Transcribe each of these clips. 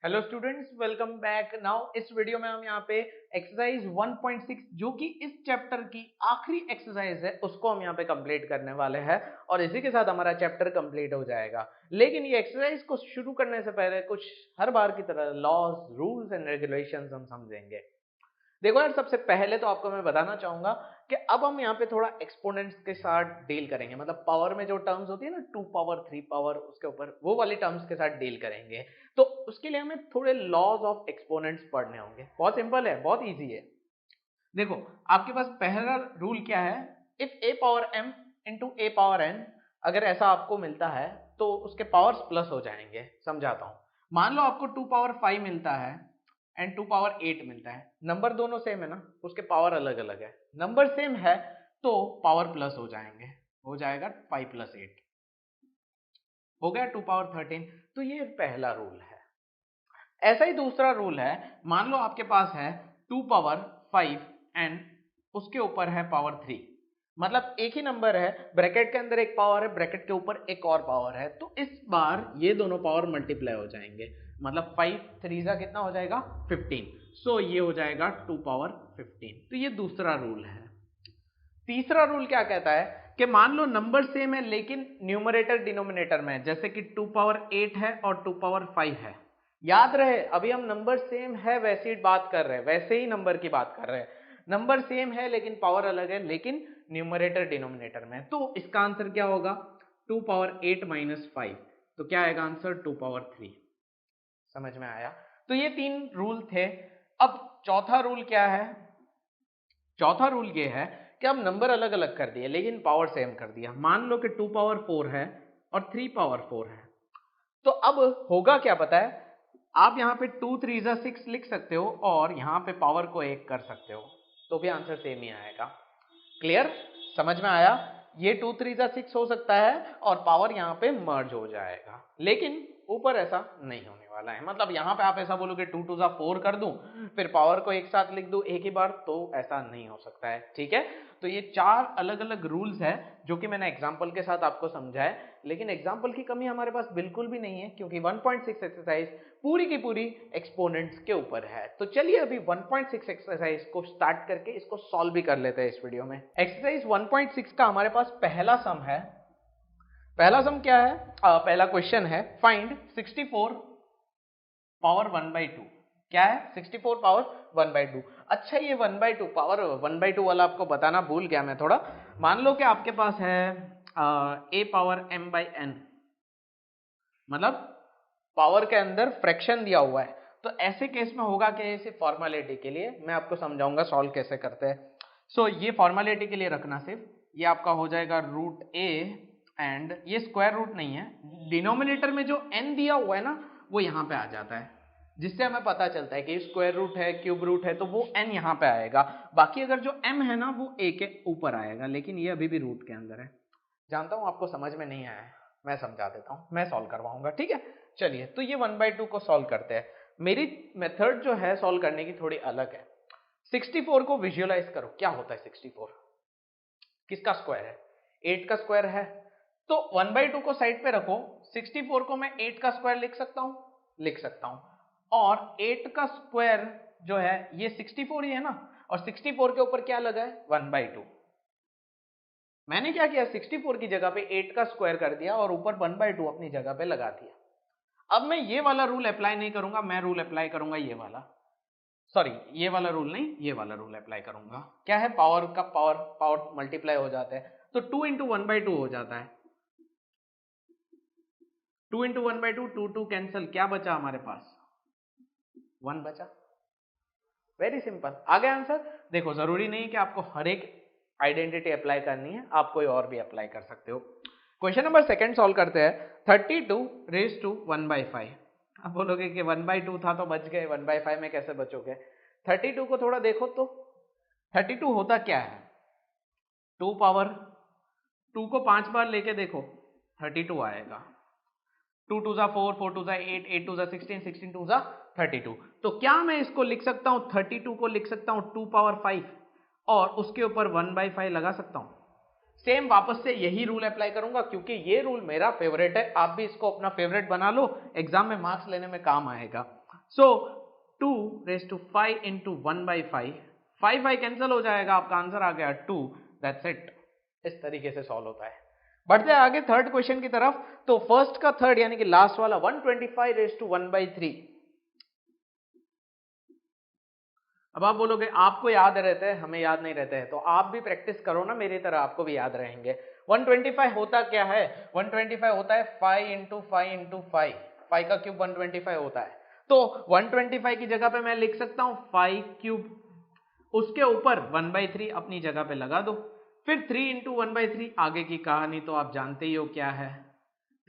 Hello students, welcome back. Now इस video में हम यहाँ पे एक्सरसाइज 1.6 जो कि इस चैप्टर की आखिरी एक्सरसाइज है उसको हम यहाँ पे कंप्लीट करने वाले हैं और इसी के साथ हमारा चैप्टर कंप्लीट हो जाएगा। लेकिन ये एक्सरसाइज को शुरू करने से पहले कुछ हर बार की तरह लॉज, रूल्स एंड रेगुलेशंस हम समझेंगे। देखो यार, सबसे पहले तो आपको मैं बताना चाहूंगा कि अब हम यहाँ पे थोड़ा एक्सपोनेंट्स के साथ डील करेंगे। मतलब पावर में जो टर्म्स होती है ना, 2 पावर 3 पावर, उसके ऊपर वो वाली टर्म्स के साथ डील करेंगे। तो उसके लिए हमें थोड़े लॉज ऑफ एक्सपोनेंट्स पढ़ने होंगे। बहुत सिंपल है, बहुत ईजी है। देखो, आपके पास पहला रूल क्या है, if a power M into a power N, अगर ऐसा आपको मिलता है तो उसके पावर्स प्लस हो जाएंगे। समझाता हूं। मान लो आपको 2 पावर 5 मिलता है एंड 2 पावर 8 मिलता है। नंबर दोनों सेम है ना, उसके पावर अलग अलग है। नंबर सेम है तो पावर प्लस हो जाएंगे, हो जाएगा 5 प्लस 8, हो गया 2 पावर 13। तो ये पहला रूल है। ऐसा ही दूसरा रूल है, मान लो आपके पास है 2 पावर 5 एंड उसके ऊपर है पावर 3। मतलब एक ही नंबर है, ब्रैकेट के अंदर एक पावर है, ब्रैकेट के ऊपर एक और पावर है, तो इस बार ये दोनों पावर मल्टीप्लाई हो जाएंगे। मतलब 5 3 जा कितना हो जाएगा, 15। सो ये हो जाएगा 2 पावर 15। तो ये दूसरा रूल है। तीसरा रूल क्या कहता है कि मान लो नंबर सेम है लेकिन न्यूमरेटर डिनोमिनेटर में, जैसे कि 2 पावर 8 है और 2 पावर 5 है। याद रहे, अभी हम नंबर सेम है वैसे ही बात कर रहे हैं, वैसे ही नंबर की बात कर रहे हैं। नंबर सेम है लेकिन पावर अलग है, लेकिन न्यूमरेटर डिनोमिनेटर में। तो इसका आंसर क्या होगा, 2 पावर 8 माइनस 5। तो क्या आएगा आंसर, 2 पावर 3। समझ में आया? तो ये 3 रूल थे। अब चौथा रूल क्या है? चौथा रूल ये है कि अब नंबर अलग अलग कर दिए लेकिन पावर सेम कर दिया। मान लो कि 2 पावर 4 है और 3 पावर 4 है। तो अब होगा क्या पता है, आप यहाँ पे 2 3 जा 6 लिख सकते हो और यहाँ पे पावर को 1 कर सकते हो, तो भी आंसर सेम ही आएगा। क्लियर? समझ में आया? ये 2 3 जा 6 हो सकता है और पावर यहाँ पे मर्ज हो जाएगा, लेकिन ऊपर ऐसा नहीं होने वाला है। मतलब यहाँ पे आप ऐसा बोलो कि 2 2 जा 4 कर दूं फिर पावर को एक साथ लिख दूं एक ही बार, तो ऐसा नहीं हो सकता है। ठीक है? तो ये 4 अलग अलग रूल्स है जो कि मैंने एग्जाम्पल के साथ आपको समझाया। लेकिन एग्जाम्पल की कमी हमारे पास बिल्कुल भी नहीं है, क्योंकि 1.6 एक्सरसाइज पूरी की पूरी एक्सपोनेंट्स के ऊपर है। तो चलिए अभी 1.6 एक्सरसाइज को स्टार्ट करके इसको सॉल्व भी कर लेते हैं इस वीडियो में। एक्सरसाइज 1.6 का हमारे पास पहला सम है। पहला सम क्या है, पहला क्वेश्चन है, फाइंड 64 पावर 1/2। क्या है, 64 पावर 1/2। अच्छा, ये 1/2 पावर 1/2 वाला आपको बताना भूल गया मैं थोड़ा। मान लो कि आपके पास है a पावर m/n, मतलब पावर के अंदर फ्रैक्शन दिया हुआ है। तो ऐसे केस में होगा कि सिर्फ फॉर्मेलिटी के लिए मैं आपको समझाऊंगा सॉल्व कैसे करते हैं। सो ये फॉर्मेलिटी के लिए रखना, सिर्फ ये आपका हो जाएगा रूट a एंड ये स्क्वायर रूट नहीं है। डिनोमिनेटर में जो n दिया हुआ है ना वो यहाँ पे आ जाता है, जिससे हमें पता चलता है कि स्क्वायर रूट है, क्यूब रूट है, तो वो n यहाँ पे आएगा। बाकी अगर जो m है ना वो a के ऊपर आएगा, लेकिन ये अभी भी रूट के अंदर है। जानता हूं आपको समझ में नहीं आया है, मैं समझा देता हूं, मैं सॉल्व करवाऊंगा। ठीक है? चलिए, तो ये 1/2 को सॉल्व करते हैं। मेरी मेथड जो है सॉल्व करने की थोड़ी अलग है। 64 को विजुअलाइज करो, क्या होता है 64, किसका स्क्वायर है, 8 का स्क्वायर है। तो 1/2 को साइड पे रखो, 64 को मैं 8 का स्क्वायर लिख सकता हूं, लिख सकता हूं। और 8 का स्क्वायर जो है ये 64 ही है ना, और 64 के ऊपर क्या लगा है, 1/2। मैंने क्या किया, 64 की जगह पे 8 का स्क्वायर कर दिया और ऊपर 1/2 अपनी जगह पे लगा दिया। अब मैं ये वाला रूल अप्लाई नहीं करूंगा, मैं रूल अप्लाई करूंगा ये वाला। सॉरी, ये वाला रूल नहीं, ये वाला रूल अप्लाई करूंगा। क्या है, पावर का पावर पावर मल्टीप्लाई हो जाता है, तो 2 इंटू 1/2 हो जाता है। 2 इंटू 1/2, 2 2 कैंसिल, क्या बचा हमारे पास, 1 बचा। वेरी सिंपल, आ गया आंसर। देखो, जरूरी नहीं कि आपको हर एक आइडेंटिटी अप्लाई करनी है, आप कोई और भी अप्लाई कर सकते हो। क्वेश्चन नंबर सेकंड सॉल्व करते हैं। 32 रेज टू 1/5। अब बोलोगे कि 1/2 था तो बच गए, 1/5 में कैसे बचोगे? 32 को थोड़ा देखो तो 32 होता क्या है, 2 पावर 2 को 5 बार लेके देखो 32 आएगा। 2 2 जा 4, 4 2 जा 8, 8 2 जा 16, 16 2 जा 32। तो क्या मैं इसको लिख सकता हूं, 32 को लिख सकता हूं 2 पावर 5 और उसके ऊपर 1/5 लगा सकता हूं। सेम वापस से यही रूल अप्लाई करूंगा, क्योंकि ये रूल मेरा फेवरेट है। आप भी इसको अपना फेवरेट बना लो, एग्जाम में मार्क्स लेने में काम आएगा। सो 2⁵ इंटू 1/5, 5 कैंसिल हो जाएगा, आपका आंसर आ गया 2, दैट्स इट। इस तरीके से सॉल्व होता है। बढ़ते हैं आगे थर्ड क्वेश्चन की तरफ। तो फर्स्ट का थर्ड यानी कि लास्ट वाला 125⁵1/3। अब आप बोलोगे आपको याद रहते हैं, हमें याद नहीं रहते हैं, तो आप भी प्रैक्टिस करो ना मेरी तरह, आपको भी याद रहेंगे। 125 होता क्या है? 125 होता है 5 इंटू 5 इंटू 5, 5 का क्यूब 125 होता है। तो 125 की जगह पे मैं लिख सकता हूं 5 क्यूब, उसके ऊपर 1/3 अपनी जगह पे लगा दो, फिर 3 इंटू 1/3, आगे की कहानी तो आप जानते ही हो क्या है,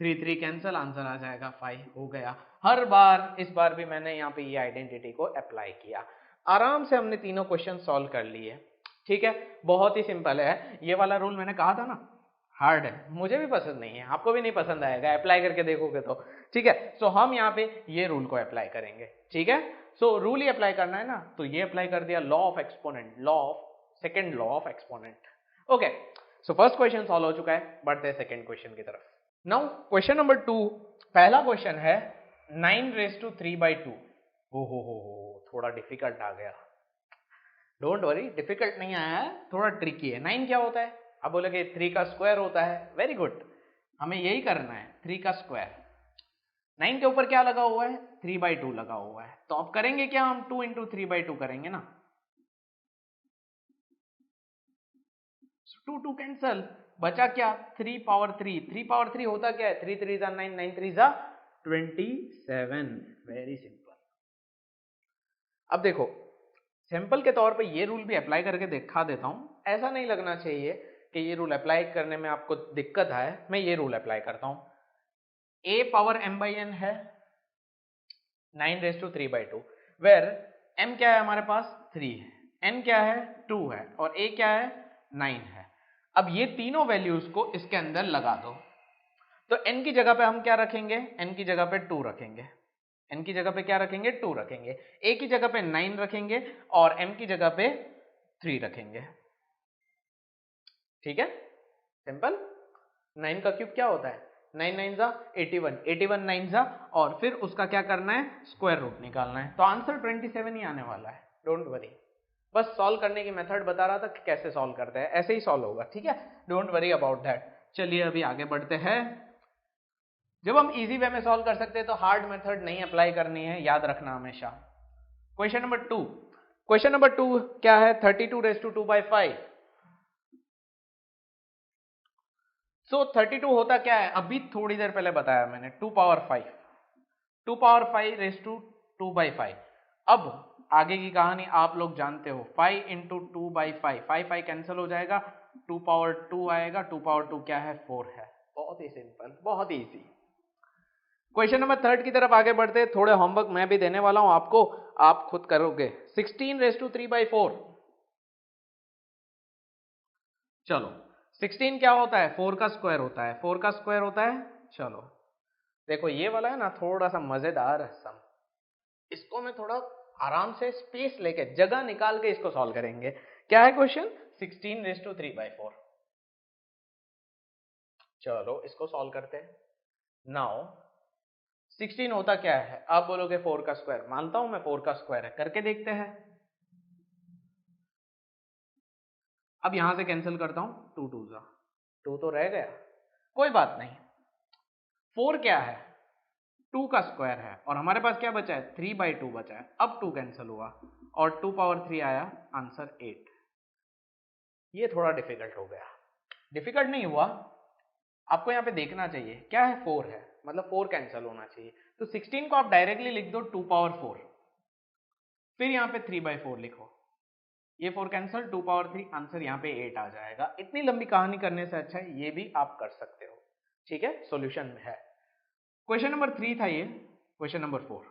3 3 कैंसिल, आंसर आ जाएगा 5, हो गया। हर बार इस बार भी मैंने यहाँ पे ये आइडेंटिटी को अप्लाई किया। आराम से हमने तीनों क्वेश्चन सॉल्व कर लिए। ठीक है, बहुत ही सिंपल है। ये वाला रूल मैंने कहा था ना हार्ड है, मुझे भी पसंद नहीं है, आपको भी नहीं पसंद आएगा, अप्लाई करके देखोगे तो। ठीक है, सो हम यहाँ पे ये रूल को अप्लाई करेंगे। ठीक है, सो रूल ही अप्लाई करना है ना, तो ये अप्लाई कर दिया, law of exponent, second law of exponent. Okay, so first question solve हो चुका है, बढ़ते हैं सेकेंड क्वेश्चन की तरफ। नाउ क्वेश्चन नंबर 2, पहला क्वेश्चन है 9⁵2। हो थोड़ा डिफिकल्ट आ गया। डोंट वरी, डिफिकल्ट नहीं आया है, थोड़ा ट्रिकी है। 9 क्या होता है? आप बोलोगे 3 का स्क्वायर होता है, वेरी गुड, हमें यही करना है, 3 का स्क्वायर। 9 के ऊपर क्या लगा हुआ है? 3/2 लगा हुआ है, तो अब करेंगे क्या, हम 2 इंटू 3/2 करेंगे ना। 2 2 कैंसल, बचा क्या? 3 पावर 3, 3 पावर 3 होता क्या है? 3 3 9, 9 3 27, वेरी सिंपल। अब देखो, सैंपल के तौर पे ये रूल भी अप्लाई करके दिखा देता हूं, ऐसा नहीं लगना चाहिए कि ये रूल अप्लाई करने में आपको दिक्कत आए। मैं ये रूल अप्लाई करता हूं, a पावर m/n है 9⁵3/2, वेर m क्या है हमारे पास? 3 है, n क्या है? 2 है, और a क्या है? 9 है। अब ये तीनों वैल्यूज को इसके अंदर लगा दो, तो n की जगह पे हम क्या रखेंगे? n की जगह पे 2 रखेंगे, n की जगह पे क्या रखेंगे? 2 रखेंगे, a की जगह पे 9 रखेंगे, और m की जगह पे 3 रखेंगे। ठीक है, सिंपल। 9 का क्यूब क्या होता है? 9 9 जा 81, 81 9 जा, और फिर उसका क्या करना है? स्क्वायर रूट निकालना है, तो आंसर 27 ही आने वाला है। डोंट वरी, बस सॉल्व करने की मेथड बता रहा था कि कैसे सॉल्व करते हैं, ऐसे ही सॉल्व होगा। ठीक है, डोंट वरी अबाउट दैट। चलिए अभी आगे बढ़ते हैं। जब हम इजी वे में सॉल्व कर सकते हैं तो हार्ड मेथड नहीं अप्लाई करनी है, याद रखना हमेशा। क्वेश्चन नंबर 2, क्वेश्चन नंबर 2 क्या है? 32⁵2/5। सो 32 होता क्या है? अभी थोड़ी देर पहले बताया मैंने, 2 पावर 5, 2 पावर 5⁵2/5। अब आगे की कहानी आप लोग जानते हो, 5 इंटू 2/5, 5 कैंसिल हो जाएगा, 2 पावर 2 आएगा, 2 पावर 2 क्या है? 4 है। बहुत ही सिंपल, बहुत ही इजी। क्वेश्चन नंबर थर्ड की तरफ आगे बढ़ते हैं। थोड़े होमवर्क मैं भी देने वाला हूं आपको, आप खुद करोगे। 16⁵3/4। चलो, 16 क्या होता है? 4 का स्क्वायर होता है, 4 का स्क्वायर होता है। चलो देखो, ये वाला है ना थोड़ा सा मजेदार है सम, इसको मैं थोड़ा आराम से स्पेस लेके, जगह निकाल के इसको सॉल्व करेंगे। क्या है क्वेश्चन? 16⁵3/4। चलो इसको सॉल्व करते हैं। नाउ 16 होता क्या है? आप बोलोगे 4 का स्क्वायर, मानता हूं मैं 4 का स्क्वायर है, करके देखते हैं। अब यहां से कैंसिल करता हूं, 2 2 जा 2 तो रह गया, कोई बात नहीं। 4 क्या है? 2 का स्क्वायर है, और हमारे पास क्या बचा है? 3/2 बचा है। अब 2 कैंसिल हुआ, और 2 पावर 3 आया, आंसर 8। ये थोड़ा डिफिकल्ट हो गया, डिफिकल्ट नहीं हुआ, आपको यहाँ पे देखना चाहिए क्या है? 4 है, मतलब 4 कैंसिल होना चाहिए, तो 16 को आप डायरेक्टली लिख दो 2 पावर 4, फिर यहाँ पे 3/4 लिखो, ये 4 कैंसिल, 2 पावर 3, आंसर यहाँ पे 8 आ जाएगा। इतनी लंबी कहानी करने से अच्छा है ये भी आप कर सकते हो। ठीक है, सॉल्यूशन है। क्वेश्चन नंबर 3 था ये। क्वेश्चन नंबर 4,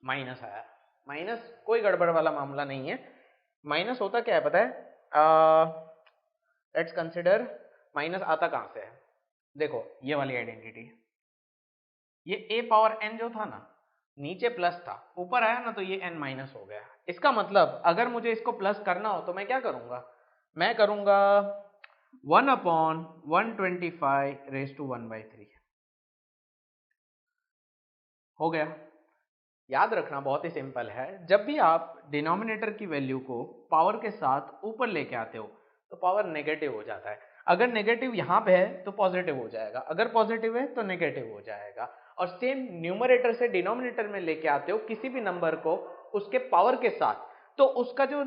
125⁻⁻⁻⁻⁻⁻⁻⁻⁻⁻⁻⁻⁻⁻⁻⁻⁻⁻⁻⁻⁻⁻⁻⁻⁻⁻⁻⁻⁻⁻⁻⁻⁻⁻⁻⁻⁻⁻⁻⁻⁻⁻⁻⁻⁻⁻⁻⁻⁻⁻⁻⁻⁻⁻⁻⁻⁻⁻⁻⁻⁻⁻⁻⁻⁻⁻⁻⁻⁻⁻⁻⁻⁻⁻⁻⁻⁻⁻⁻⁻⁻⁻⁻⁻⁻⁻⁻⁻⁻⁻⁻⁻⁻⁻⁻⁻⁻⁻⁻माइनस आया, माइनस कोई गड़बड़ वाला मामला नहीं है। माइनस होता क्या है पता है? लेट्स कंसिडर, माइनस आता कहां से है? देखो ये वाली आइडेंटिटी, ये a पावर n जो था ना, नीचे प्लस था, ऊपर आया ना तो ये n माइनस हो गया। इसका मतलब अगर मुझे इसको प्लस करना हो तो मैं क्या करूंगा? मैं करूंगा 1/125 हो गया। याद रखना बहुत ही सिंपल है, जब भी आप डिनोमिनेटर की वैल्यू को पावर के साथ ऊपर लेके आते हो तो पावर नेगेटिव हो जाता है। अगर नेगेटिव यहाँ पे है तो पॉजिटिव हो जाएगा, अगर पॉजिटिव है तो नेगेटिव हो जाएगा। और सेम न्यूमरेटर से डिनोमिनेटर में लेके आते हो किसी भी नंबर को उसके पावर के साथ, तो उसका जो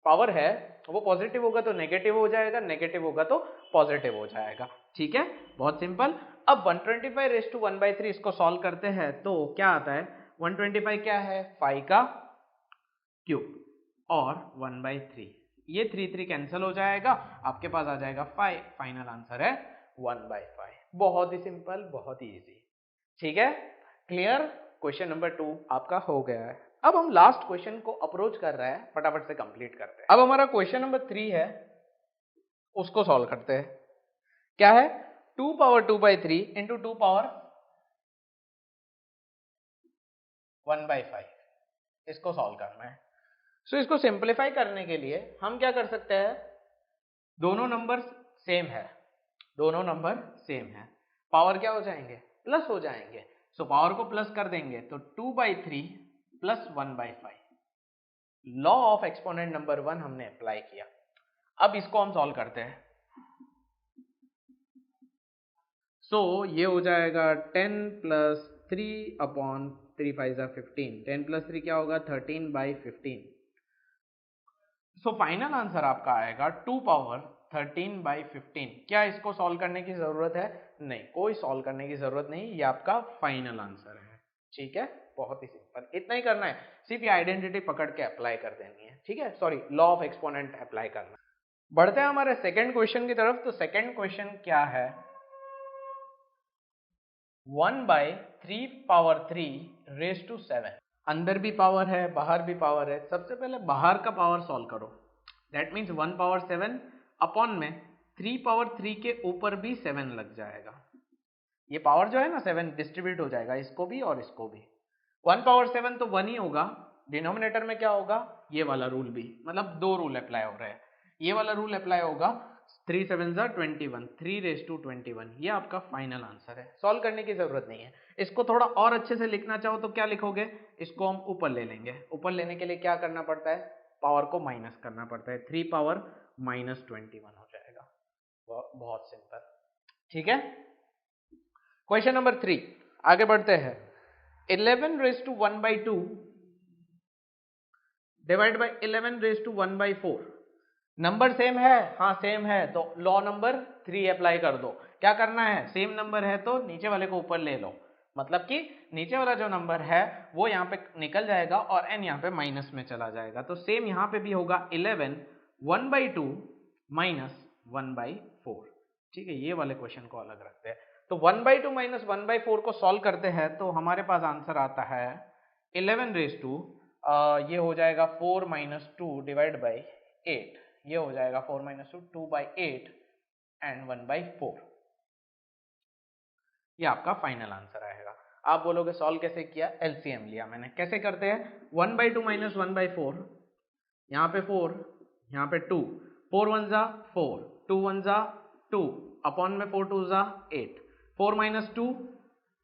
पावर है वो पॉजिटिव होगा तो नेगेटिव हो जाएगा, नेगेटिव होगा तो पॉजिटिव हो जाएगा। ठीक है, बहुत सिंपल। अब 125 इसको सॉल्व करते हैं तो क्या आता है, 125 क्या है, 5 का क्यूब और 1/3, ये 3 कैंसिल हो जाएगा, आपके पास आ जाएगा 5, फाइनल आंसर है 1/5। बहुत ही सिंपल, बहुत ही इजी। ठीक है, क्लियर। क्वेश्चन नंबर 2 आपका हो गया है। अब हम लास्ट क्वेश्चन को अप्रोच कर रहे हैं, फटाफट से कंप्लीट करते हैं। अब हमारा क्वेश्चन नंबर 3 है, उसको सॉल्व करते हैं। क्या है, 2/2/3 इंटू 2/1/5, इसको सॉल्व करना है। सो इसको सिंप्लीफाई करने के लिए हम क्या कर सकते हैं, दोनों नंबर सेम है, दोनों नंबर सेम है, पावर क्या हो जाएंगे, प्लस हो जाएंगे। सो पावर को प्लस कर देंगे तो 2/3 plus 1/5, law of exponent number 1 हमने अप्लाई किया। अब इसको हम सॉल्व करते हैं। सो ये हो जाएगा 10 प्लस 3/3 10 प्लस 3 क्या होगा, 13/15। सो फाइनल आंसर आपका आएगा 2/13/15। क्या इसको सॉल्व करने की जरूरत है, नहीं, कोई सॉल्व करने की जरूरत नहीं, ये आपका फाइनल आंसर है। ठीक है, बहुत ही सिंपल, इतना ही करना है, सिर्फ ये आइडेंटिटी पकड़ के अप्लाई कर देनी है। ठीक है, sorry, law of exponent apply करना। बढ़ते हैं हमारे सेकेंड क्वेश्चन की तरफ। तो सेकेंड क्वेश्चन क्या है, 1/3/3 अंदर भी पावर है, बाहर भी पावर है। सबसे पहले बाहर का पावर सॉल्व करो, दैट मीन्स 1/7 अपॉन में 3/3 के ऊपर भी 7 लग जाएगा। ये पावर जो है ना 7 डिस्ट्रीब्यूट हो जाएगा, इसको भी और इसको भी। 1/7 तो 1 ही होगा, डिनोमिनेटर में क्या होगा, ये वाला रूल भी, मतलब दो रूल अप्लाई हो रहे हैं। ये वाला रूल अप्लाई होगा, 3 7 21, 3/21, ये आपका फाइनल आंसर है। सॉल्व करने की जरूरत नहीं है। इसको थोड़ा और अच्छे से लिखना चाहो तो क्या लिखोगे, इसको हम ऊपर ले लेंगे। ऊपर लेने के लिए क्या करना पड़ता है, पावर को माइनस करना पड़ता है, 3/-21 हो जाएगा। बहुत सिंपल। ठीक है, क्वेश्चन नंबर 3 आगे बढ़ते हैं। 11/1/2 डिवाइड बाई 11/1/4, नंबर सेम है, हाँ सेम है, तो लॉ नंबर 3 अप्लाई कर दो। क्या करना है, सेम नंबर है तो नीचे वाले को ऊपर ले लो, मतलब कि नीचे वाला जो नंबर है वो यहाँ पे निकल जाएगा और n यहाँ पे माइनस में चला जाएगा। तो सेम यहाँ पे भी होगा 11/1/2 माइनस 1/4। ठीक है, ये वाले क्वेश्चन को अलग रखते हैं। तो 1/2 माइनस 1/4 को सॉल्व करते हैं तो हमारे पास आंसर आता है 11 ये हो जाएगा 4-2 डिवाइड बाई 8, ये हो जाएगा 4-2 2/8 एंड 1/4। ये आपका फाइनल आंसर आएगा। आप बोलोगे सॉल्व कैसे किया, एलसीएम लिया मैंने। कैसे करते हैं, 1/2 माइनस 1/4, यहाँ पे 4, यहाँ पे 2, 4 1 जा 4, 2 1 जा 2, अपॉन में 4 2 जा 8, 4 माइनस 2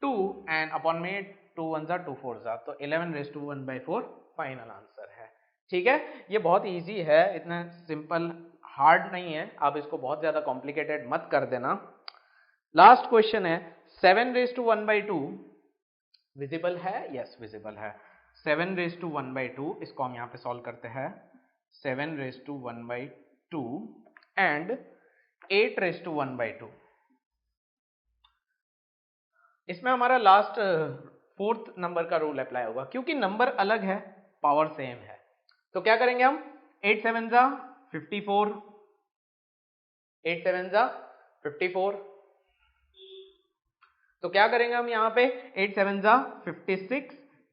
2 एंड अपॉन में 2 1 जा 2 4 जा, तो 11/1/4 फाइनल आंसर है। ठीक है, ये बहुत इजी है, इतना सिंपल, हार्ड नहीं है। आप इसको बहुत ज्यादा कॉम्प्लिकेटेड मत कर देना। लास्ट क्वेश्चन है 7/1/2 विजिबल है, यस विजिबल है। 7/1/2 इसको हम यहाँ पे सॉल्व करते हैं। 7/1/2 एंड 8/1/2, इसमें हमारा लास्ट फोर्थ नंबर का रूल अप्लाई होगा, क्योंकि नंबर अलग है पावर सेम है। तो क्या करेंगे हम, 8 7 जा 54, 8 7 जा 54, तो क्या करेंगे हम यहाँ पे 8 7 जा 56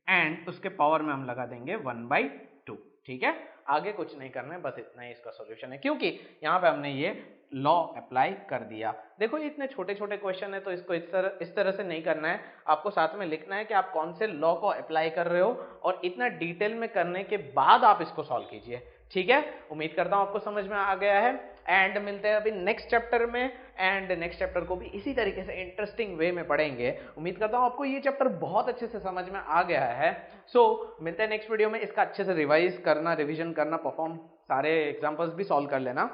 एंड उसके पावर में हम लगा देंगे 1/2। ठीक है, आगे कुछ नहीं करना है, बस इतना ही इसका सॉल्यूशन है, क्योंकि यहाँ पे हमने ये लॉ अप्लाई कर दिया। देखो ये इतने छोटे छोटे क्वेश्चन है तो इसको इस तरह से नहीं करना है, आपको साथ में लिखना है कि आप कौन से लॉ को अप्लाई कर रहे हो और इतना डिटेल में करने के बाद आप इसको सॉल्व कीजिए। ठीक है, उम्मीद करता हूं आपको समझ में आ गया है। एंड मिलते हैं अभी नेक्स्ट चैप्टर में, एंड नेक्स्ट चैप्टर को भी इसी तरीके से इंटरेस्टिंग वे में पढ़ेंगे। उम्मीद करता हूं आपको ये चैप्टर बहुत अच्छे से समझ में आ गया है। सो मिलते हैं नेक्स्ट वीडियो में। इसका अच्छे से रिवाइज करना, रिविजन करना, परफॉर्म सारे एग्जाम्पल्स भी सॉल्व कर लेना।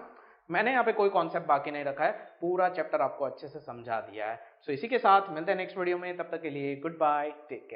मैंने यहाँ पे कोई कॉन्सेप्ट बाकी नहीं रखा है, पूरा चैप्टर आपको अच्छे से समझा दिया है। सो इसी के साथ मिलते हैं नेक्स्ट वीडियो में, तब तक के लिए गुड बाय, टेक केयर।